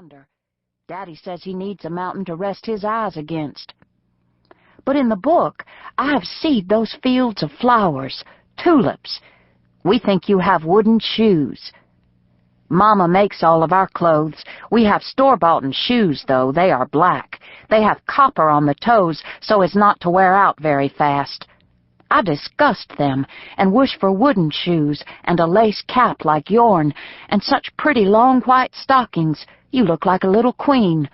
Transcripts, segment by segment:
yonder. Daddy says he needs a mountain to rest his eyes against. But in the book, I have seed those fields of flowers, tulips. We think you have wooden shoes. Mama makes all of our clothes. We have store-bought shoes, though. They are black. They have copper on the toes so as not to wear out very fast. I disgust them and wish for wooden shoes and a lace cap like yourn and such pretty long white stockings. You look like a little queen.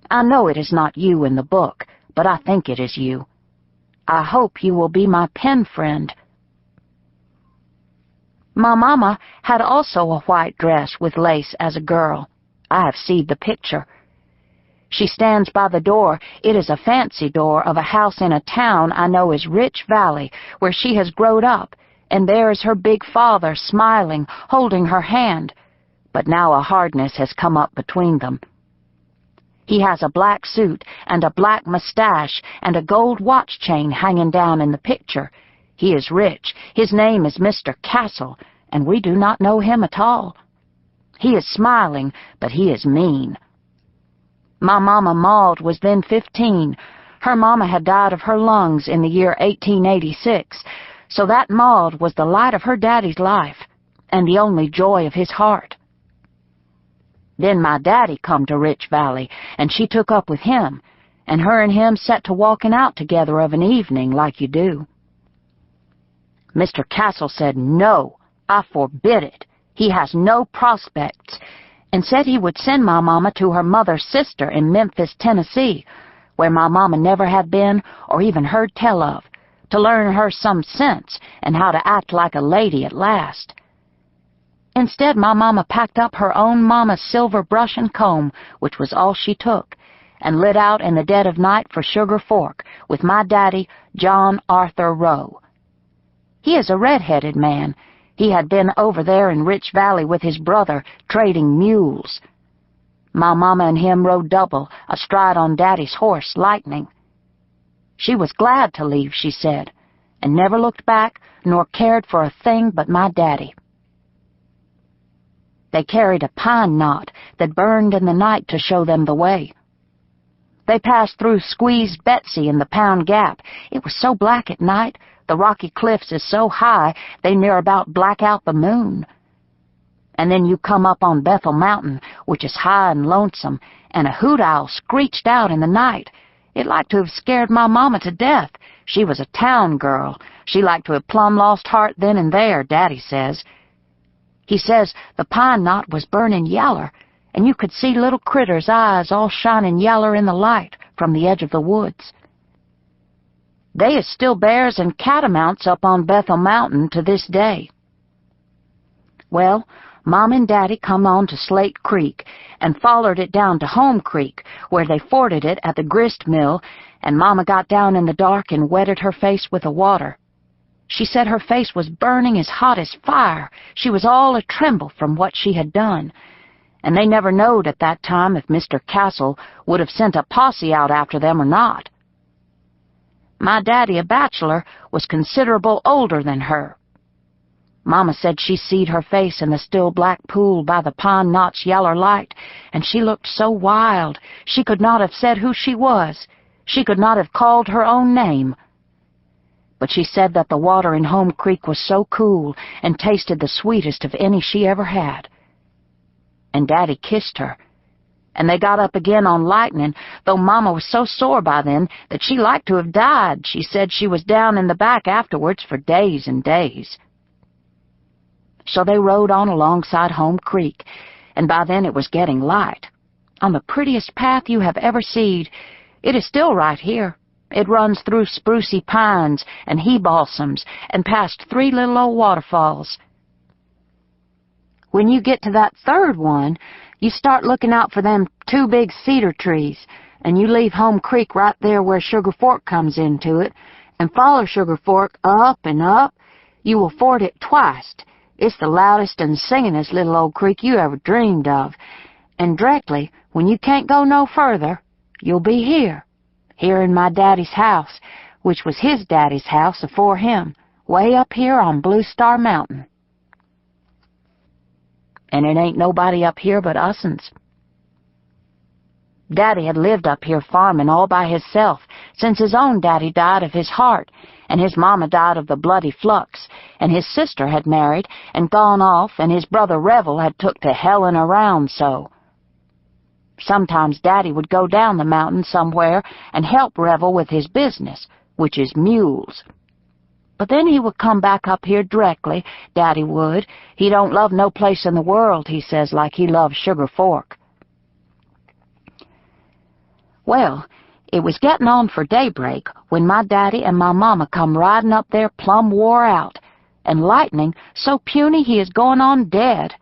I know it is not you in the book, but I think it is you. I hope you will be my pen friend. My mama had also a white dress with lace as a girl. I have seen the picture. She stands by the door. It is a fancy door of a house in a town I know is Rich Valley, where she has growed up, and there is her big father smiling, holding her hand. But now a hardness has come up between them. He has a black suit and a black mustache and a gold watch chain hanging down in the picture. He is rich. His name is Mr. Castle, and we do not know him at all. He is smiling, but he is mean. My mama Maud was then 15. Her mama had died of her lungs in the year 1886, so that Maud was the light of her daddy's life and the only joy of his heart. Then my daddy come to Rich Valley, and she took up with him, and her and him set to walking out together of an evening like you do. Mr. Castle said, "No, I forbid it. He has no prospects," and said he would send my mama to her mother's sister in Memphis, Tennessee, where my mama never had been or even heard tell of, to learn her some sense and how to act like a lady at last. Instead, my mama packed up her own mama's silver brush and comb, which was all she took, and lit out in the dead of night for Sugar Fork with my daddy, John Arthur Rowe. He is a red-headed man. He had been over there in Rich Valley with his brother, trading mules. My mama and him rode double, astride on Daddy's horse, Lightning. She was glad to leave, she said, and never looked back nor cared for a thing but my daddy. They carried a pine knot that burned in the night to show them the way. They passed through Squeezed Betsy in the Pound Gap. It was so black at night. The rocky cliffs is so high they near about black out the moon. And then you come up on Bethel Mountain, which is high and lonesome, and a hoot owl screeched out in the night. It liked to have scared my mama to death. She was a town girl. She liked to have plumb lost heart then and there, Daddy says. He says the pine knot was burning yaller, and you could see little critters' eyes all shining yaller in the light from the edge of the woods. They is still bears and catamounts up on Bethel Mountain to this day. Well, Mom and Daddy come on to Slate Creek and follered it down to Home Creek, where they forded it at the grist mill, and Mama got down in the dark and wetted her face with the water. She said her face was burning as hot as fire. She was all a-tremble from what she had done, and they never knowed at that time if Mr. Castle would have sent a posse out after them or not. My daddy, a bachelor, was considerable older than her. Mama said she seed her face in the still black pool by the pine knot's yaller light, and she looked so wild she could not have said who she was. She could not have called her own name. But she said that the water in Home Creek was so cool and tasted the sweetest of any she ever had. And Daddy kissed her, and they got up again on Lightning, though Mama was so sore by then that she liked to have died. She said she was down in the back afterwards for days and days. So they rode on alongside Home Creek, and by then it was getting light. On the prettiest path you have ever seed. It is still right here. It runs through sprucey pines and he-balsams and past 3 little old waterfalls. When you get to that third one, you start looking out for them 2 big cedar trees, and you leave Home Creek right there where Sugar Fork comes into it, and follow Sugar Fork up and up. You will ford it twice. It's the loudest and singingest little old creek you ever dreamed of, and directly, when you can't go no further, you'll be here in my daddy's house, which was his daddy's house afore him, way up here on Blue Star Mountain. And it ain't nobody up here but us'ns. Daddy had lived up here farming all by hisself since his own daddy died of his heart, and his mama died of the bloody flux, and his sister had married and gone off, and his brother Revel had took to helling around so. Sometimes Daddy would go down the mountain somewhere and help Revel with his business, which is mules. But then he would come back up here directly, Daddy would. He don't love no place in the world, he says, like he loves Sugar Fork. Well, it was getting on for daybreak when my daddy and my mama come riding up there plumb wore out, and Lightning so puny he is going on dead.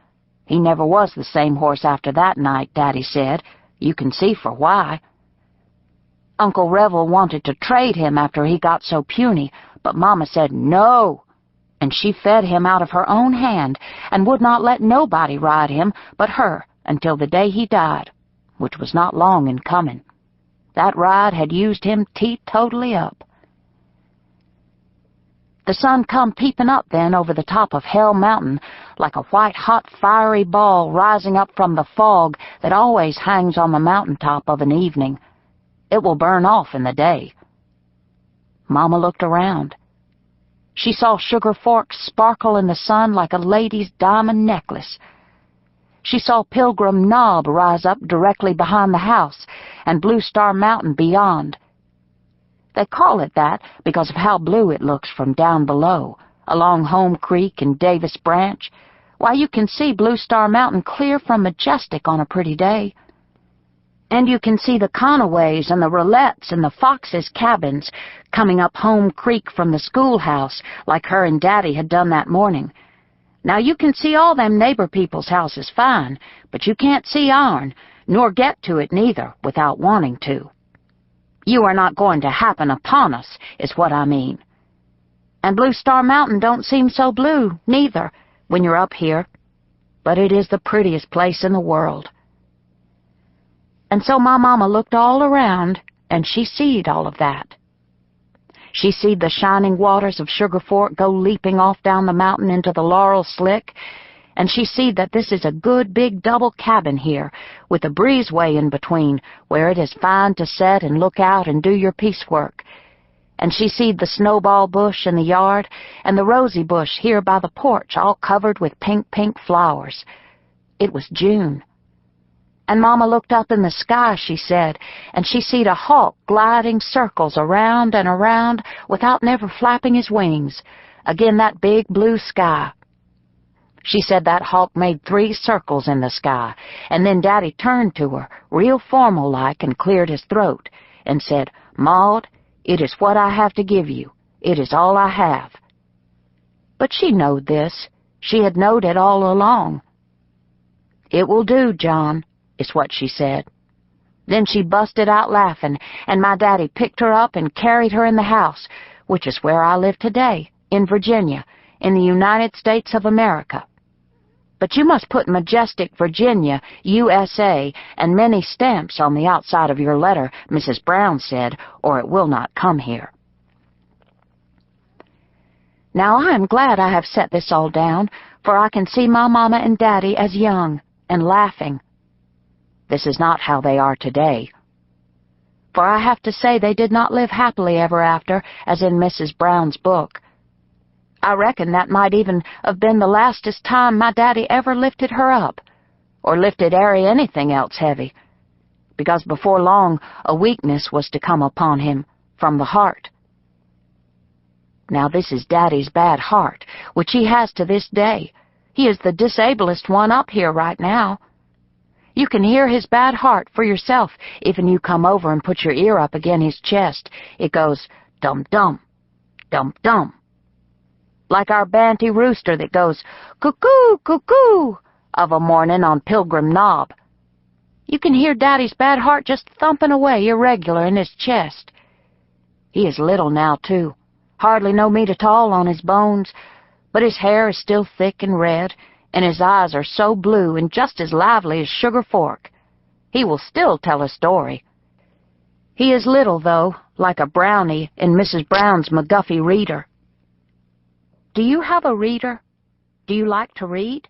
He never was the same horse after that night, Daddy said. You can see for why. Uncle Revel wanted to trade him after he got so puny, but Mama said no, and she fed him out of her own hand and would not let nobody ride him but her until the day he died, which was not long in coming. That ride had used him teetotally up. The sun come peeping up then over the top of Hell Mountain like a white, hot, fiery ball rising up from the fog that always hangs on the mountaintop of an evening. It will burn off in the day. Mama looked around. She saw Sugar Fork sparkle in the sun like a lady's diamond necklace. She saw Pilgrim Knob rise up directly behind the house, and Blue Star Mountain beyond. They call it that because of how blue it looks from down below, along Home Creek and Davis Branch. Why, you can see Blue Star Mountain clear from Majestic on a pretty day. And you can see the Conaways and the Roulettes and the Foxes' cabins coming up Home Creek from the schoolhouse like her and Daddy had done that morning. Now you can see all them neighbor people's houses fine, but you can't see ourn, nor get to it neither, without wanting to. You are not going to happen upon us, is what I mean. And Blue Star Mountain don't seem so blue, neither, when you're up here. But it is the prettiest place in the world. And so my mama looked all around, and she seed all of that. She seed the shining waters of Sugar Fork go leaping off down the mountain into the Laurel Slick, and she seed that this is a good big double cabin here, with a breezeway in between, where it is fine to set and look out and do your piecework. And she seed the snowball bush in the yard, and the rosy bush here by the porch, all covered with pink flowers. It was June. And Mama looked up in the sky, she said, and she seed a hawk gliding circles around and around without never flapping his wings, agin that big blue sky. She said that hawk made 3 circles in the sky, and then Daddy turned to her, real formal-like, and cleared his throat, and said, "Maud, it is what I have to give you. It is all I have." But she knowed this. She had knowed it all along. "It will do, John," is what she said. Then she busted out laughing, and my daddy picked her up and carried her in the house, which is where I live today, in Virginia, in the United States of America. But you must put Majestic, Virginia, USA, and many stamps on the outside of your letter, Mrs. Brown said, or it will not come here. Now I am glad I have set this all down, for I can see my mama and daddy as young and laughing. This is not how they are today. For I have to say they did not live happily ever after, as in Mrs. Brown's book. I reckon that might even have been the lastest time my daddy ever lifted her up, or lifted anything else heavy, because before long a weakness was to come upon him from the heart. Now this is Daddy's bad heart, which he has to this day. He is the disablest one up here right now. You can hear his bad heart for yourself if you come over and put your ear up agin his chest. It goes dum-dum, dum-dum, like our banty rooster that goes cuckoo, cuckoo of a morning on Pilgrim Knob. You can hear Daddy's bad heart just thumping away irregular in his chest. He is little now, too, hardly no meat at all on his bones, but his hair is still thick and red, and his eyes are so blue and just as lively as Sugar Fork. He will still tell a story. He is little, though, like a brownie in Mrs. Brown's McGuffey reader. Do you have a reader? Do you like to read?